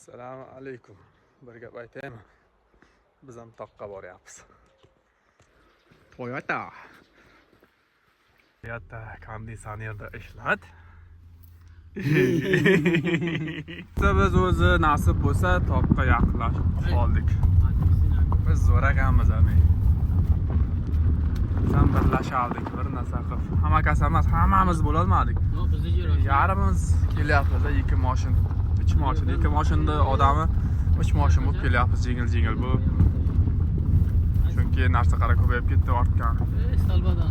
Assalomu alaykum. Bir gap aytaymi? Biz ham toqqa boryapmiz. Toyota konditsionerda ishlat. Biz o'zi nasib bo'lsa toqqa yaqinlashib qoldik. Biz zo'r ekanmiz abi. Sen birlashaldik, bir narsa qilib. Hamma emas, hammamiz bo'la olmadik. Yarimiz kelyapmiz, 2 mashin. 3 mashin, 2 mashinda odami 3 mashin bo'lib kelyapmiz, jengil bu. Chunki narsa qara ko'payib ketdi ortgan. Salvadan.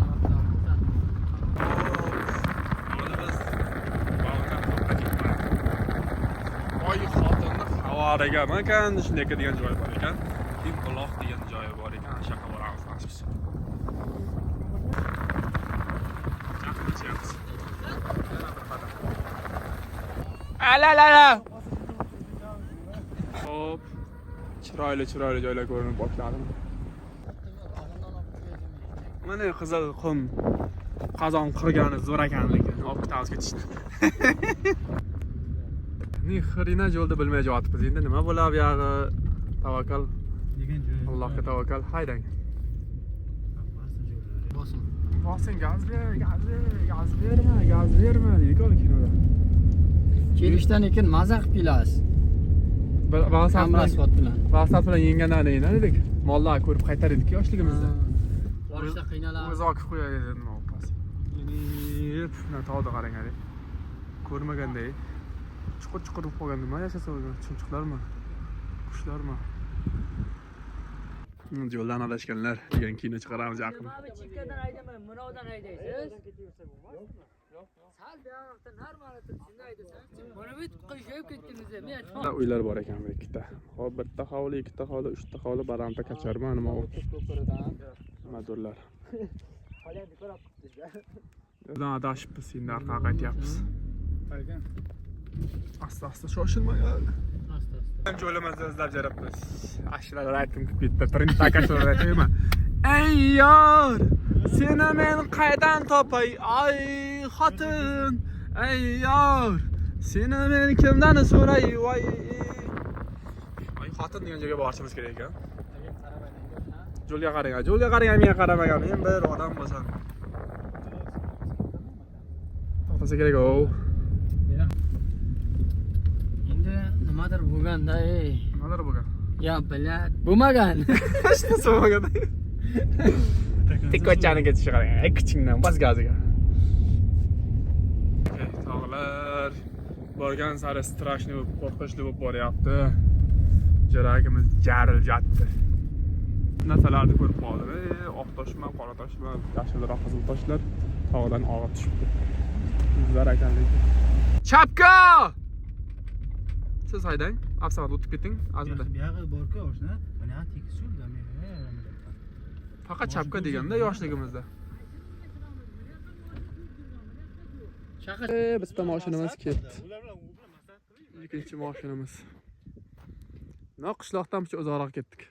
Oy xotinni havariga ekan, shunday degan joy bor ekan. Timqaloq degan joyi bor ekan, o'sha yoqqa boramiz nasibsi. Ala. Hop. Chiroyli joylar ko'rinib boshladi. Mana qizil qum qozon qirgani zo'r ekanligi, olib ketamiz ketishdi. Ni xirina yo'lda bilmay jotibmiz. Endi nima bo'ladi bu yog'i? Tavakkal. Allohga tavakkal. Haydang. Bosin gaz berma deydi-ku kinoda. Kelishdan keyin maza qilib kelasiz. Vasat bilan yengandan keyin dedik. Mollarni ko'rib qaytar edik yoshligimizda. Borishda qiynalamiz. O'zi okib qo'yar edi nima bo'lsa. Mana tog'da qarang hali. Ko'rmaganday. Chuqur bo'lib qolgan nima yashasa o'zi? Chumchuqlarmi? Qushlarmi? Yo'ldan adashganlar degan kino chiqaramiz yaqin. Chekkadan haydamay, munodan haydaysiz. Sal buyoqdan har marta shunday haydasangiz. Mana bu qo'shib ketdingiz. Men Uylar bor ekan bu ikkita. Hop bitta hovli, ikkita hovli, uchta hovli baramta kacharma nima u? Madurlar. Qoladi ko'rib qipti. Yo'ldan adashibmiz, endi orqaga qaytyapmiz. Asta shoshilmang. Ham joylamazda izlab jarabmiz. Ashlar aytdim ketdi. Birinchi takashlar aytayman. Ey yor, seni men qaydan topay? Ay xotin. Ey yor, seni men kimdan so'ray? Voy. Ay xotin degan joyga borishimiz kerak ekan. Yo'lga qarang, menga qaramagan. Men bir odam bo'lsam. To'xtasa kerak-ku. Nimadir bo'lganda, Nimadir bo'lgan? Ya bilad, bo'lmagan. Hech narsa bo'lmagan. Tikkochani ketishi qarang, kichikdan bas gaziga. Tog'lar borgan sari strashni bo'lib, qo'rqinchli bo'lib boryapti. Yuragimiz jarillatdi. Narsalarni ko'rib qoldim. Oq toshma, qora toshma, yashilroq qizil toshlar tog'dan og'ib tushibdi. Izlar ekanligi. Chapka! Siz haydang, afsonat o'tib keting, azmida. Bu yoqqa bor-ku, o'shna. Mana tekis yo'lda men. Faqat chapka deganda yoshligimizda. Bitta mashinamiz ketdi. Ikkinchi mashinamiz. No qishloqdan bitta uzoqroq ketdik.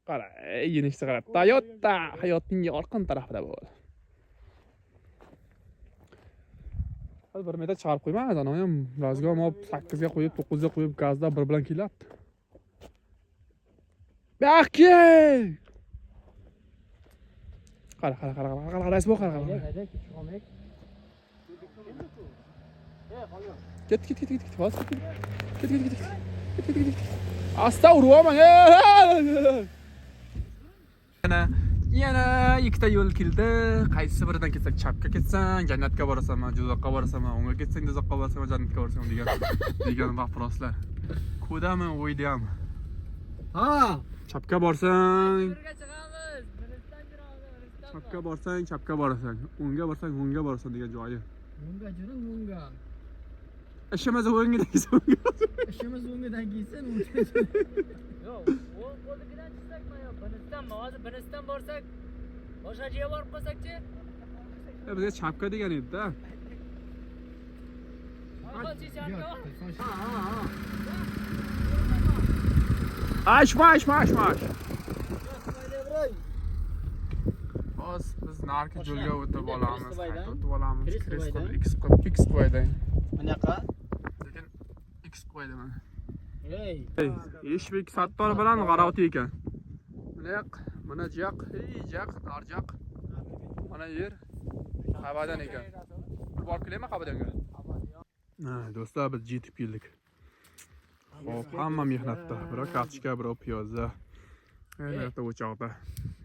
Qara, yinishni qara. Toyota hayotning yorqin tarafida bo'ldi. Bir meter chiqarib qo'ymaydi, ana ham gazga ham 8 ga qo'yib, 9 ga qo'yib gazda bir bilan kelyapti. Baqki! Qara, qaraysiz bu qara. Ket. Asta urmayman. Yana ikkita yo'l keldi. Qaysi biridan ketsak, chapga ketsang, jannatga borasanmi, dozoqqa borasanmi, o'ngga ketsang, dozoqqa borasanmi, jannatga borasanmi degan vaproslar. Kodami, o'ydami? Ha, Chapga borsang, birga chiqamiz. chapga borsang, chapga borasan. O'ngga borsang, o'ngga borasan degan joyi. O'ngga juring, o'ngga. Ishimiz o'ngidan kelsa o'ngga. Ishimiz o'ngidan kelsin, o'ngga. Yo'q, o'ng qo'lidan chiqsakmi yo, hozir binisdan borsak, boshqa joyga borib qolsak-chi? Bizga chapka degan edi-da. Ash. Biz narki yo'lga o'tib olamiz. O'tib olamiz. X qo'yding. Bunaqa? Lekin X qo'ydi mana. Ey. Eshbek Sattor bilan g'aroti ekan. Mana jiq, jiq, darjiq. Mana yer Qabadan ekan. Borib kelaymi Qabadanga? Ha, do'stlar biz yetib keldik. Xo'p, hamma mehnatda. Biroq kartoshka, biroq piyozda. Mehnatda o'choqda.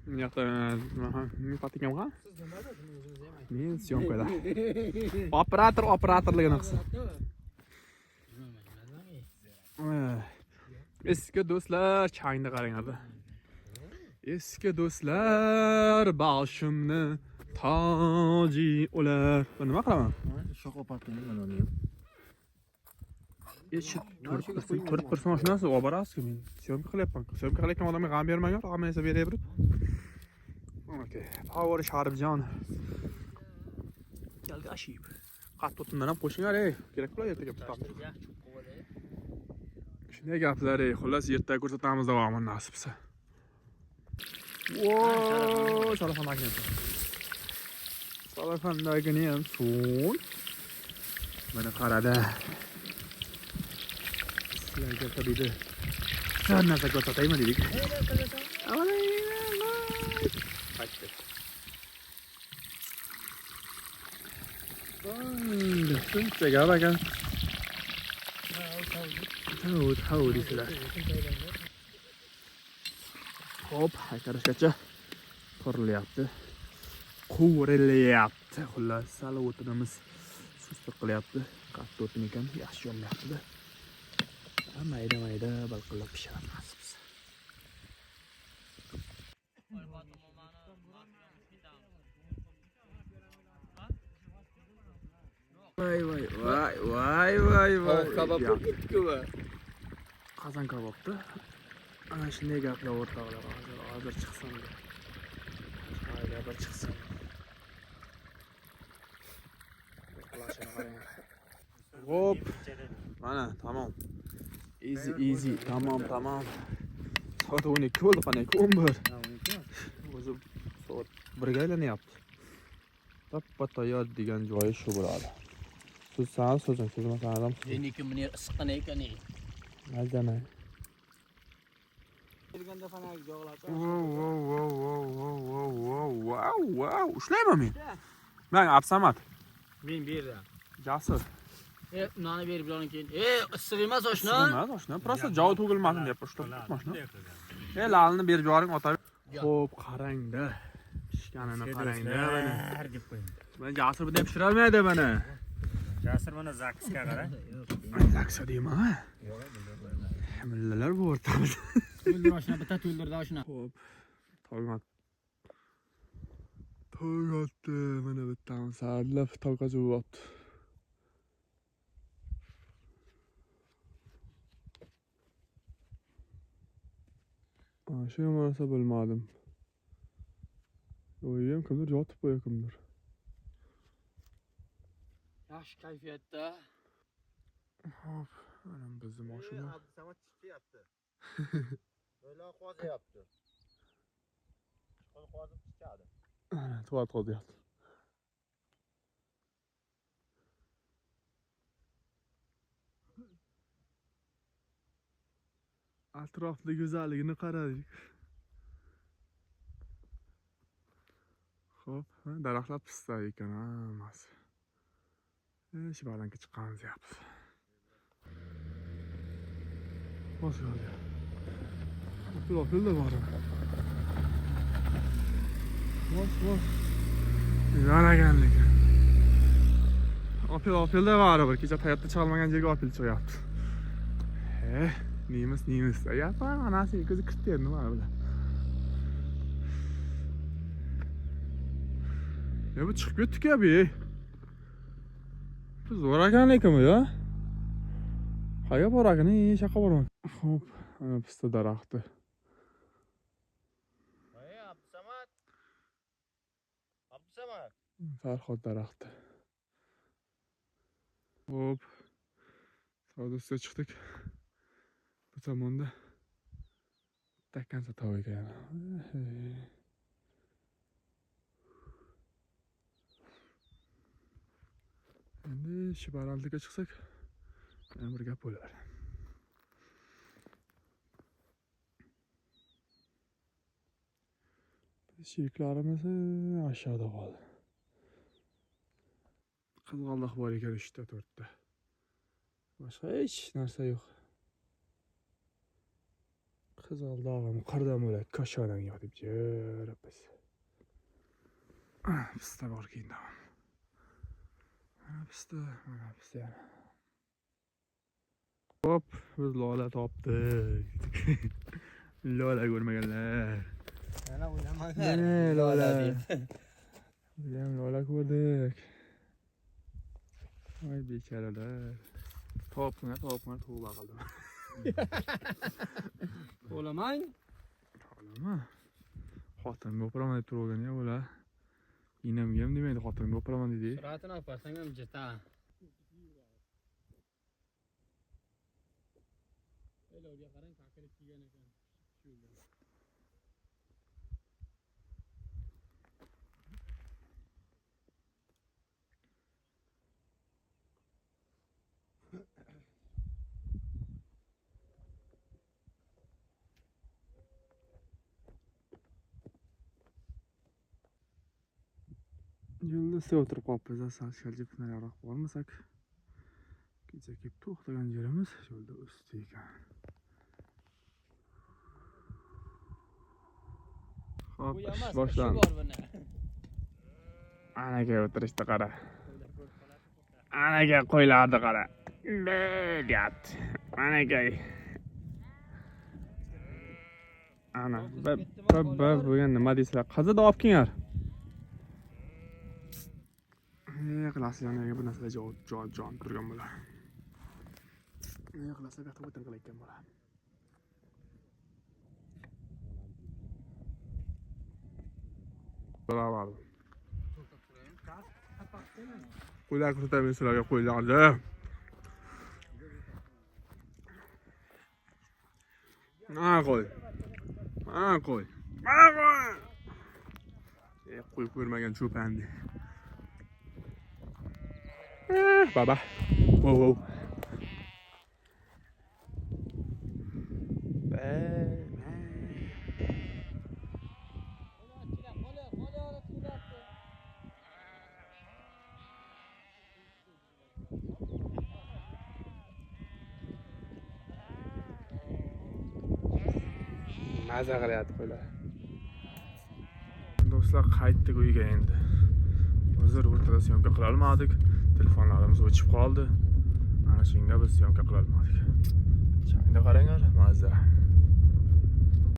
Mehnatda men patikam qan? Siz nima dedingiz o'zingiz ham ayting. Men syomkada. Operatorligini qilsin. Eski do'stlar, changni qarang hadi. Eski do'stlar, boshimni toji ular. Nima qilaman? Shoqopatini mana uni. Turib tursin oshnasi, olib borasiz-ku men. Syomka qilyapman. Syomka qilayotgan odamga g'am bermagan, g'am esa beraverib. Okay. Power Sharibjon. Kelgashib. Qat o'tindan ham qo'shinglar, ey. Kerak bo'lar ertaga tutamiz. Shunday gaplar, ey. Xullas ertaga ko'rsatamiz davomini nasibsa. Vooo, Sharafandagi. Sharafandagini ham so'ng. Mana qarada. Sizlarga tabiiyda sal narsa ko'rsataymi dedik. Shuncha gap ekan. How deysizlar. Hop, haykarigacha qurilyapti. Quvurilyapti. Xullas, sal o'tinimiz sustur qilyapti. Qattiq o'tin ekan, yaxshi yonmayapti-da. Mayda balqillab pishiramiz. Voy. Kabob ketdi-ku. Qozon kabobda. Ana shunday gaplar o'rtoqlar, hozir chiqsam. Hozir chiqsam. Flashini qarang. Hop. Mana, tamam. Easy. Tamam. Soat 12 bo'ldi, qanday 11. O'zi soat 1 ga aylanyapti. Tappa tayyor degan joyi shu bo'ladi. So'zmasam ham. Meniki meni isqan ekan. Mazana. Kelganda fanagi jog'lab. Wow. Ushlayman men. Men Absamat. Men berdim. Jasur. Nonni berib bilan keyin. Issiq emas oshna. Oshna. Prosta javob tugilmasin deb qo'shdim. Oshna. Lalni berib yuboring ota. Xo'p, qarang-da. Pishganini qarang-da mana. deb qo'ying. Men Jasur bunday pishira olmaydi mana. Jasur mana zaksga qara. Zaksa deyman. Mullalar bu o'rtamizda. To'ldir oshna, bitta to'ldirdi oshna. Xo'p. To'yotdi. Mana bittamiz sarlab tavqacha bo'lyapti. Shu narsa bilmadim. O'yim kimdir yotib qo'ya kimdir. Yaxshi kayfiyatda. Hop, mana bizning mashina. Abdusamad chiqyapti. Böyle qozyapti. Qozib chiqadi. Tuvat qozyapti. Atrofli go'zalligini qaradik. Xo'p, daraxtlar pista ekan hammasi. Shu balandga chiqqanimiz yapti. Boshqa. Filda bor. Bosh. Yaraganlik. Opilda bor, bir kecha hayotda chalmagan yerga opil cho'yapti. Neyimiz. Yapar anasi ko'zi kirib nima bilan. Bu chiqib ketdik ya be. Biz zo'raganlikmi ya? Qayga borakini, shaqa bormak. Xo'p, ana pista daraxti. Abdusamad. Farhod daraxti. Xo'p. Savdosiga chiqdik. Bu tomonda takkansa tov ekan. Endi shu balandlikka chiqsak, yana bir gap bo'lar. Shirklarimiz aşağıda qoldi. Qizg'aldoq bor ekan 3 ta 4 ta. Boshqa hech narsa yo'q. Qizg'aldog'im qirdan bo'lak koshonang yo'q deb jiribmiz. Pista bor keyin davom. Mana pista yana. Hop, biz lola topdik. Lola ko'rmaganlar. Yana o'ylamagan. Mana lola. Bilam lola ko'rdik. Voy bechoralar. Topma tug'ba qildim. O'lamang. Olama. Xotinga o'piraman deb turgan ya ular. Inamga ham demaydi, xotinga o'piraman dedi. Suratini oparsang ham jita. Eloga qarang, kakalik kiygan ekan. Yulduzda o'tirib qolibmiz, sal shaljib nariroq bormasak. Kecha kelib to'xtagan yerimiz yo'lda usti ekan. Xo'p, ish boshlandi. Anaga o'tirishdi qara. Anaga qo'ylardi qara. Deyapti. Anaga. Ana, bo'lgan nima deysizlar? Qizida olib kelinglar. Qilasiz yoniga bir narsalar jon turgan bo'lar. Ne qilasiz g'ata o'tin qilayotgan bo'lar. Bravo. Qo'ylar kurtamen sizlarga qo'ylardi. Mana qo'y. Qo'y ko'rmagan cho'pandi. Baba. Wow. Maza qilyapti qo'ylar. Do'stlar, qaytdik uyga endi. Hozir o'rtada syomka qila olmadik. Telefonlarimiz o'chib qoldi. Mana shunga biz syomka qila olmadik. Changni qaranglar, maza.